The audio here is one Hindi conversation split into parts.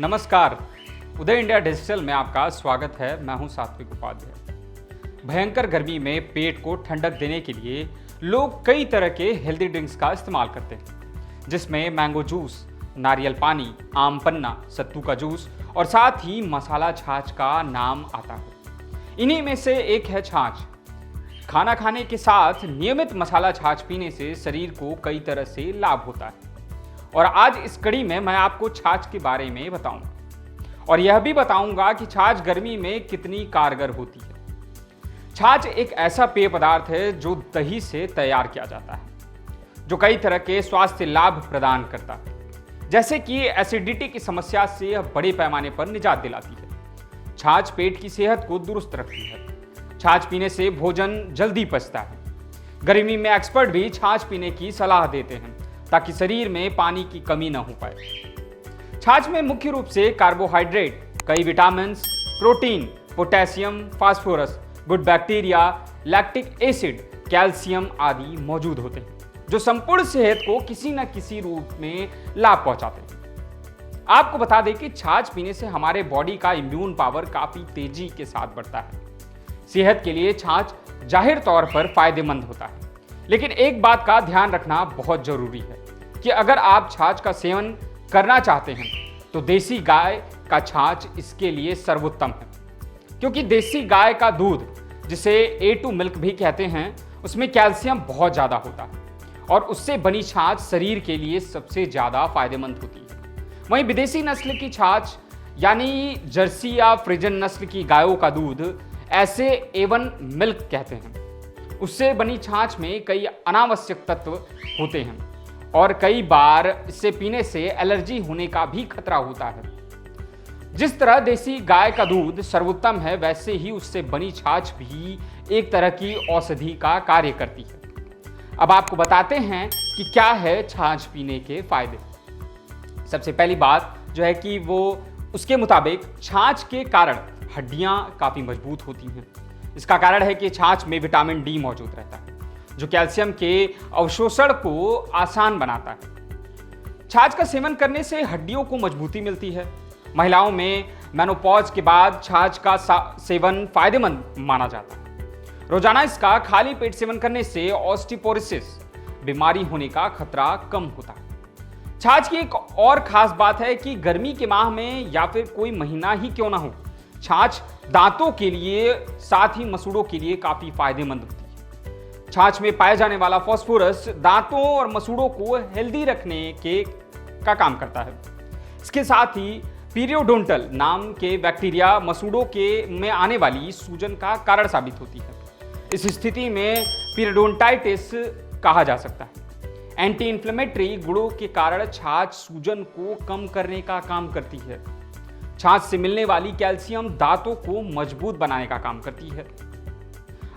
नमस्कार। उदय इंडिया डिजिटल में आपका स्वागत है। मैं हूं सात्विक उपाध्याय। भयंकर गर्मी में पेट को ठंडक देने के लिए लोग कई तरह के हेल्दी ड्रिंक्स का इस्तेमाल करते हैं, जिसमें मैंगो जूस, नारियल पानी, आम पन्ना, सत्तू का जूस और साथ ही मसाला छाछ का नाम आता है। इन्हीं में से एक है छाछ। खाना खाने के साथ नियमित मसाला छाछ पीने से शरीर को कई तरह से लाभ होता है और आज इस कड़ी में मैं आपको छाछ के बारे में बताऊंगा और यह भी बताऊंगा कि छाछ गर्मी में कितनी कारगर होती है। छाछ एक ऐसा पेय पदार्थ है जो दही से तैयार किया जाता है, जो कई तरह के स्वास्थ्य लाभ प्रदान करता है, जैसे कि एसिडिटी की समस्या से यह बड़े पैमाने पर निजात दिलाती है। छाछ पेट की सेहत को दुरुस्त रखती है। छाछ पीने से भोजन जल्दी पचता है। गर्मी में एक्सपर्ट भी छाछ पीने की सलाह देते हैं ताकि शरीर में पानी की कमी न हो पाए। छाछ में मुख्य रूप से कार्बोहाइड्रेट, कई vitamin, protein, potassium, phosphorus, good bacteria, lactic acid, calcium आदि मौजूद होते हैं, जो संपूर्ण सेहत को किसी न किसी रूप में लाभ पहुंचाते हैं। आपको बता दें कि छाछ पीने से हमारे बॉडी का इम्यून पावर काफी तेजी के साथ बढ़ता है। सेहत के लिए छाछ जाहिर तौर पर फायदेमंद होता है, लेकिन एक बात का ध्यान रखना बहुत जरूरी है कि अगर आप छाछ का सेवन करना चाहते हैं तो देसी गाय का छाछ इसके लिए सर्वोत्तम है, क्योंकि देसी गाय का दूध, जिसे A2 मिल्क भी कहते हैं, उसमें कैल्शियम बहुत ज़्यादा होता है और उससे बनी छाछ शरीर के लिए सबसे ज़्यादा फायदेमंद होती है। वहीं विदेशी नस्ल की छाछ यानी जर्सी या फ्रिजन नस्ल की गायों का दूध, ऐसे A1 मिल्क कहते हैं, उससे बनी छाछ में कई अनावश्यक तत्व होते हैं और कई बार इससे पीने से एलर्जी होने का भी खतरा होता है। जिस तरह देसी गाय का दूध सर्वोत्तम है, वैसे ही उससे बनी छाछ भी एक तरह की औषधि का कार्य करती है। अब आपको बताते हैं कि क्या है छाछ पीने के फायदे। सबसे पहली बात जो है कि वो उसके मुताबिक छाछ के कारण हड्डियां काफी मजबूत होती हैं। इसका कारण है कि छाछ में विटामिन डी मौजूद रहता है, जो कैल्शियम के अवशोषण को आसान बनाता है। छाछ का सेवन करने से हड्डियों को मजबूती मिलती है। महिलाओं में मेनोपॉज के बाद छाछ का सेवन फायदेमंद माना जाता है। रोजाना इसका खाली पेट सेवन करने से ऑस्टियोपोरोसिस बीमारी होने का खतरा कम होता है। छाछ की एक और खास बात है कि गर्मी के माह में या फिर कोई महीना ही क्यों ना हो, छाछ दांतों के लिए साथ ही मसूड़ों के लिए काफी फायदेमंद होती है। छाछ में पाया जाने वाला फास्फोरस दांतों और मसूड़ों को हेल्दी रखने का काम करता है। इसके साथ ही पीरियोडोंटल नाम के बैक्टीरिया मसूड़ों में आने वाली सूजन का कारण साबित होती है। इस स्थिति में पीरियोडोंटाइटिस कहा जा सकता है। एंटी इन्फ्लेमेटरी गुणों के कारण छाछ सूजन को कम करने का काम करती है। छाछ से मिलने वाली कैल्शियम दांतों को मजबूत बनाने का काम करती है।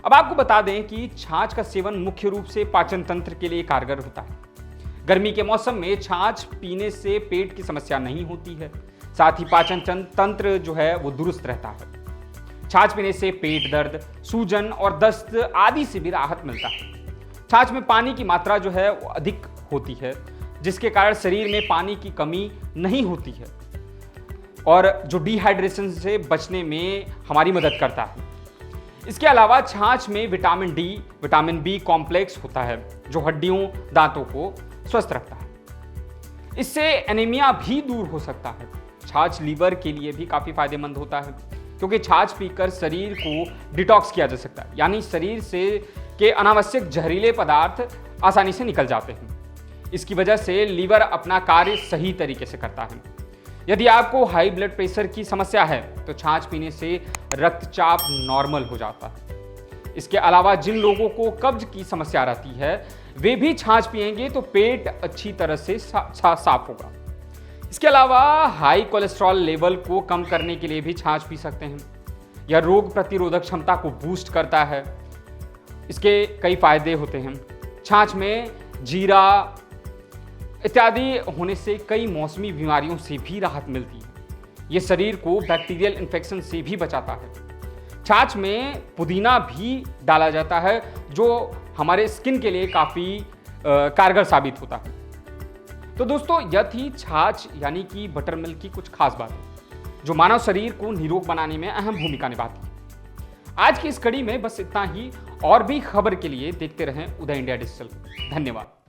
अब आपको बता दें कि छाछ का सेवन मुख्य रूप से पाचन तंत्र के लिए कारगर होता है। गर्मी के मौसम में छाछ पीने से पेट की समस्या नहीं होती है, साथ ही पाचन तंत्र जो है वो दुरुस्त रहता है। छाछ पीने से पेट दर्द, सूजन और दस्त आदि से भी राहत मिलता है। छाछ में पानी की मात्रा जो है वो अधिक होती है, जिसके कारण शरीर में पानी की कमी नहीं होती है और जो डिहाइड्रेशन से बचने में हमारी मदद करता है। इसके अलावा छाछ में vitamin D, vitamin B complex होता है, जो हड्डियों, दांतों को स्वस्थ रखता है। इससे एनीमिया भी दूर हो सकता है। छाछ लीवर के लिए भी काफी फायदेमंद होता है, क्योंकि छाछ पीकर शरीर को डिटॉक्स किया जा सकता है, यानी शरीर से के अनावश्यक जहरीले पदार्थ आसानी से निकल जाते हैं। इसकी वजह से लीवर अपना कार्य सही तरीके से करता है। यदि आपको हाई ब्लड प्रेशर की समस्या है तो छाछ पीने से रक्तचाप नॉर्मल हो जाता है। इसके अलावा जिन लोगों को कब्ज की समस्या रहती है, वे भी छाछ पिएंगे तो पेट अच्छी तरह से साफ होगा। इसके अलावा हाई कोलेस्ट्रॉल लेवल को कम करने के लिए भी छाछ पी सकते हैं। यह रोग प्रतिरोधक क्षमता को बूस्ट करता है। इसके कई फायदे होते हैं। छाछ में जीरा इत्यादि होने से कई मौसमी बीमारियों से भी राहत मिलती है। यह शरीर को बैक्टीरियल इन्फेक्शन से भी बचाता है। छाछ में पुदीना भी डाला जाता है, जो हमारे स्किन के लिए काफ़ी कारगर साबित होता है। तो दोस्तों यह थी छाछ यानी कि बटर मिल्क की कुछ खास बातें जो मानव शरीर को निरोग बनाने में अहम भूमिका निभाती है। आज की इस कड़ी में बस इतना ही। और भी खबर के लिए देखते रहें उदय इंडिया डिजिटल। धन्यवाद।